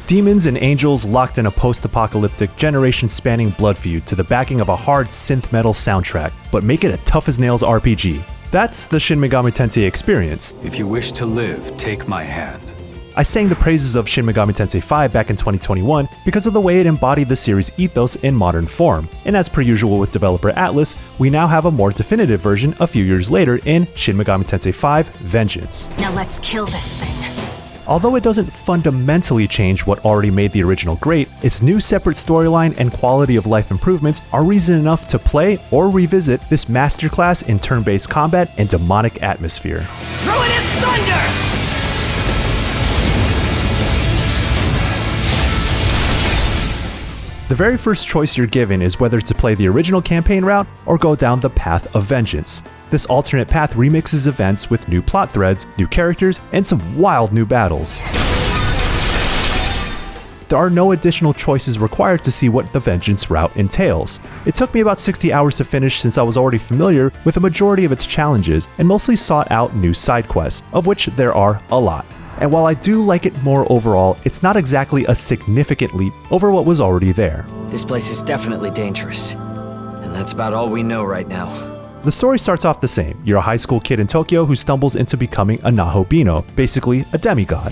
Demons and angels locked in a post-apocalyptic, generation-spanning blood feud to the backing of a hard synth metal soundtrack, but make it a tough-as-nails RPG. That's the Shin Megami Tensei experience. If you wish to live, take my hand. I sang the praises of Shin Megami Tensei V back in 2021 because of the way it embodied the series' ethos in modern form, and as per usual with developer Atlus, we now have a more definitive version a few years later in Shin Megami Tensei V Vengeance. Now let's kill this thing. Although it doesn't fundamentally change what already made the original great, its new separate storyline and quality of life improvements are reason enough to play or revisit this masterclass in turn-based combat and demonic atmosphere. Ruinous thunder! The very first choice you're given is whether to play the original campaign route or go down the path of vengeance. This alternate path remixes events with new plot threads, new characters, and some wild new battles. There are no additional choices required to see what the vengeance route entails. It took me about 60 hours to finish since I was already familiar with a majority of its challenges and mostly sought out new side quests, of which there are a lot. And while I do like it more overall, it's not exactly a significant leap over what was already there. This place is definitely dangerous, and that's about all we know right now. The story starts off the same. You're a high school kid in Tokyo who stumbles into becoming a Nahobino, basically a demigod.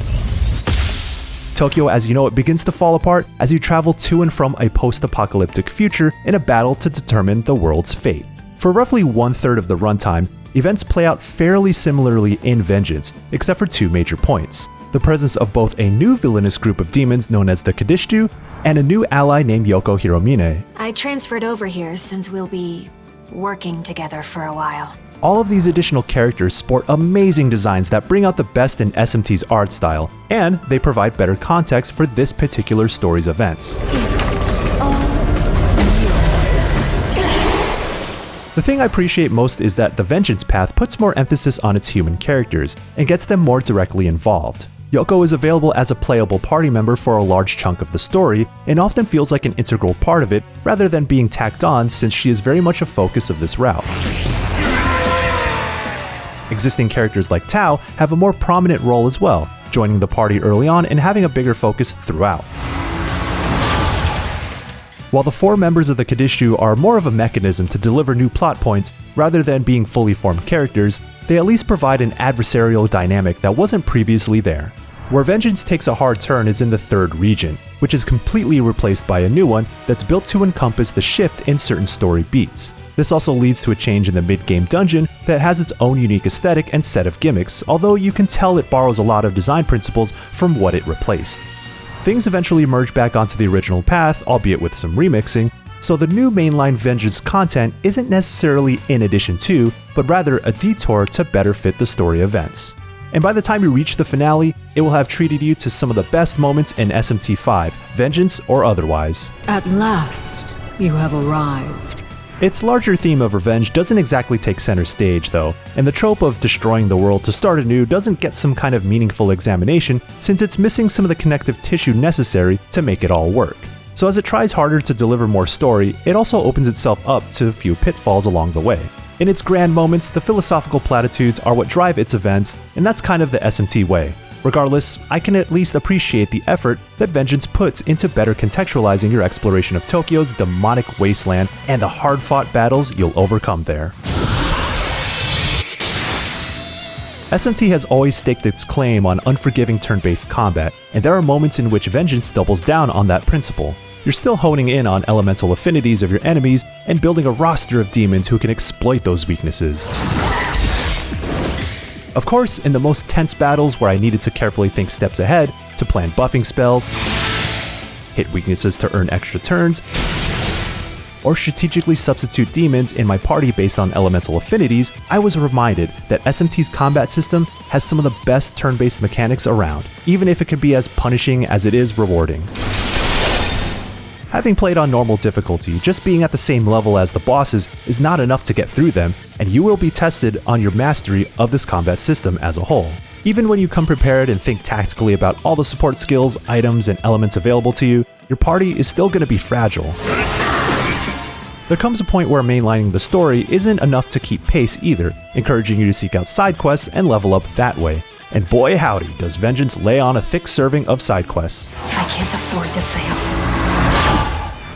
Tokyo as you know it begins to fall apart as you travel to and from a post-apocalyptic future in a battle to determine the world's fate. For roughly 1/3 of the runtime, events play out fairly similarly in Vengeance, except for two major points. The presence of both a new villainous group of demons known as the Kadishtu, and a new ally named Yoko Hiromine. I transferred over here since we'll be working together for a while. All of these additional characters sport amazing designs that bring out the best in SMT's art style, and they provide better context for this particular story's events. The thing I appreciate most is that the Vengeance path puts more emphasis on its human characters, and gets them more directly involved. Yoko is available as a playable party member for a large chunk of the story, and often feels like an integral part of it, rather than being tacked on since she is very much a focus of this route. Existing characters like Tao have a more prominent role as well, joining the party early on and having a bigger focus throughout. While the four members of the Kadishtu are more of a mechanism to deliver new plot points rather than being fully formed characters, they at least provide an adversarial dynamic that wasn't previously there. Where Vengeance takes a hard turn is in the third region, which is completely replaced by a new one that's built to encompass the shift in certain story beats. This also leads to a change in the mid-game dungeon that has its own unique aesthetic and set of gimmicks, although you can tell it borrows a lot of design principles from what it replaced. Things eventually merge back onto the original path, albeit with some remixing, so the new mainline Vengeance content isn't necessarily in addition to, but rather a detour to better fit the story events. And by the time you reach the finale, it will have treated you to some of the best moments in SMT5, Vengeance or otherwise. At last, you have arrived. Its larger theme of revenge doesn't exactly take center stage though, and the trope of destroying the world to start anew doesn't get some kind of meaningful examination since it's missing some of the connective tissue necessary to make it all work. So as it tries harder to deliver more story, it also opens itself up to a few pitfalls along the way. In its grand moments, the philosophical platitudes are what drive its events, and that's kind of the SMT way. Regardless, I can at least appreciate the effort that Vengeance puts into better contextualizing your exploration of Tokyo's demonic wasteland and the hard-fought battles you'll overcome there. SMT has always staked its claim on unforgiving turn-based combat, and there are moments in which Vengeance doubles down on that principle. You're still honing in on elemental affinities of your enemies and building a roster of demons who can exploit those weaknesses. Of course, in the most tense battles where I needed to carefully think steps ahead to plan buffing spells, hit weaknesses to earn extra turns, or strategically substitute demons in my party based on elemental affinities, I was reminded that SMT's combat system has some of the best turn-based mechanics around, even if it can be as punishing as it is rewarding. Having played on normal difficulty, just being at the same level as the bosses is not enough to get through them, and you will be tested on your mastery of this combat system as a whole. Even when you come prepared and think tactically about all the support skills, items, and elements available to you, your party is still going to be fragile. There comes a point where mainlining the story isn't enough to keep pace either, encouraging you to seek out side quests and level up that way. and boy howdy does Vengeance lay on a thick serving of side quests. I can't afford to fail.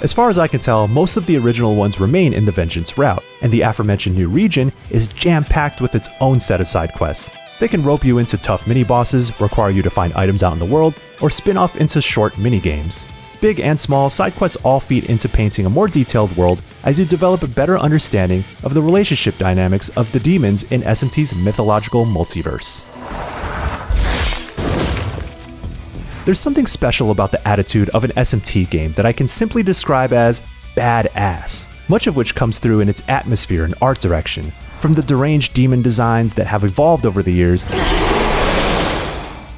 As far as I can tell, most of the original ones remain in the Vengeance route, and the aforementioned new region is jam-packed with its own set of side quests. They can rope you into tough mini-bosses, require you to find items out in the world, or spin off into short mini-games. Big and small, side quests all feed into painting a more detailed world as you develop a better understanding of the relationship dynamics of the demons in SMT's mythological multiverse. There's something special about the attitude of an SMT game that I can simply describe as badass, much of which comes through in its atmosphere and art direction, from the deranged demon designs that have evolved over the years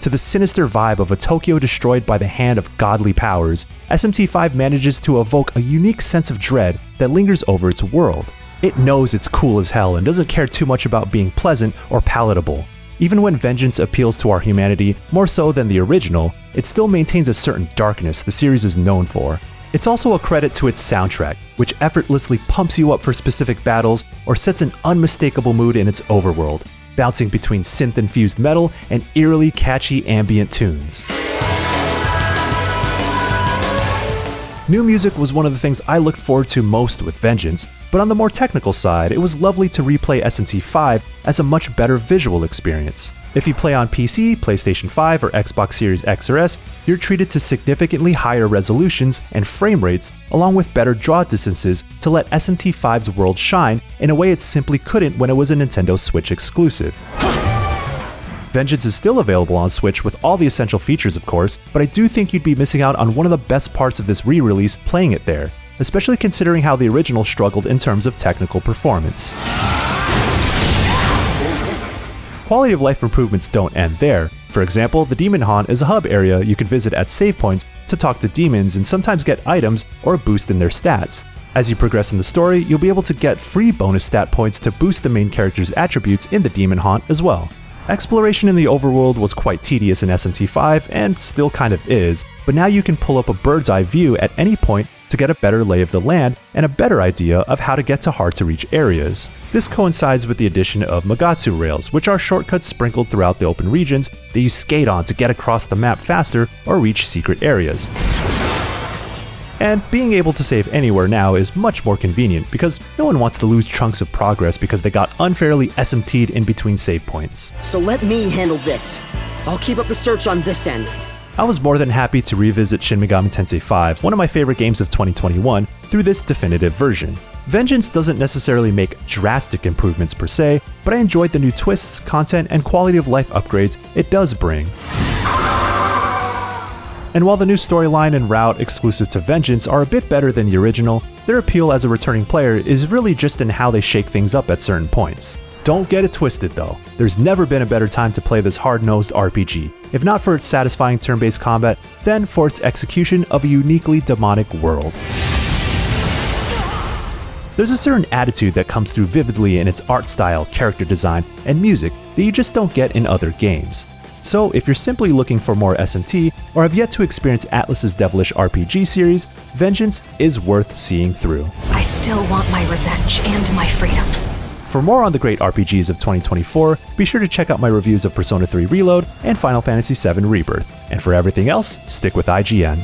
to the sinister vibe of a Tokyo destroyed by the hand of godly powers. SMT V manages to evoke a unique sense of dread that lingers over its world. It knows it's cool as hell and doesn't care too much about being pleasant or palatable. Even when Vengeance appeals to our humanity more so than the original, it still maintains a certain darkness the series is known for. It's also a credit to its soundtrack, which effortlessly pumps you up for specific battles or sets an unmistakable mood in its overworld, bouncing between synth-infused metal and eerily catchy ambient tunes. New music was one of the things I looked forward to most with Vengeance, but on the more technical side, it was lovely to replay SMT V as a much better visual experience. If you play on PC, PlayStation 5, or Xbox Series X or S, you're treated to significantly higher resolutions and frame rates, along with better draw distances to let SMT V's world shine in a way it simply couldn't when it was a Nintendo Switch exclusive. Vengeance is still available on Switch with all the essential features, of course, but I do think you'd be missing out on one of the best parts of this re-release playing it there, especially considering how the original struggled in terms of technical performance. Quality of life improvements don't end there. For example, the Demon Haunt is a hub area you can visit at save points to talk to demons and sometimes get items or a boost in their stats. As you progress in the story, you'll be able to get free bonus stat points to boost the main character's attributes in the Demon Haunt as well. Exploration in the overworld was quite tedious in SMT V, and still kind of is, but now you can pull up a bird's eye view at any point to get a better lay of the land and a better idea of how to get to hard-to-reach areas. This coincides with the addition of Magatsu rails, which are shortcuts sprinkled throughout the open regions that you skate on to get across the map faster or reach secret areas. And being able to save anywhere now is much more convenient because no one wants to lose chunks of progress because they got unfairly SMT'd in between save points. So let me handle this. I'll keep up the search on this end. I was more than happy to revisit Shin Megami Tensei V, one of my favorite games of 2021, through this definitive version. Vengeance doesn't necessarily make drastic improvements per se, but I enjoyed the new twists, content, and quality of life upgrades it does bring. And while the new storyline and route exclusive to Vengeance are a bit better than the original, their appeal as a returning player is really just in how they shake things up at certain points. Don't get it twisted though, there's never been a better time to play this hard-nosed RPG, if not for its satisfying turn-based combat, then for its execution of a uniquely demonic world. There's a certain attitude that comes through vividly in its art style, character design, and music that you just don't get in other games. So if you're simply looking for more SMT, or have yet to experience Atlus's devilish RPG series, Vengeance is worth seeing through. I still want my revenge and my freedom. For more on the great RPGs of 2024, be sure to check out my reviews of Persona 3 Reload and Final Fantasy VII Rebirth. And for everything else, stick with IGN.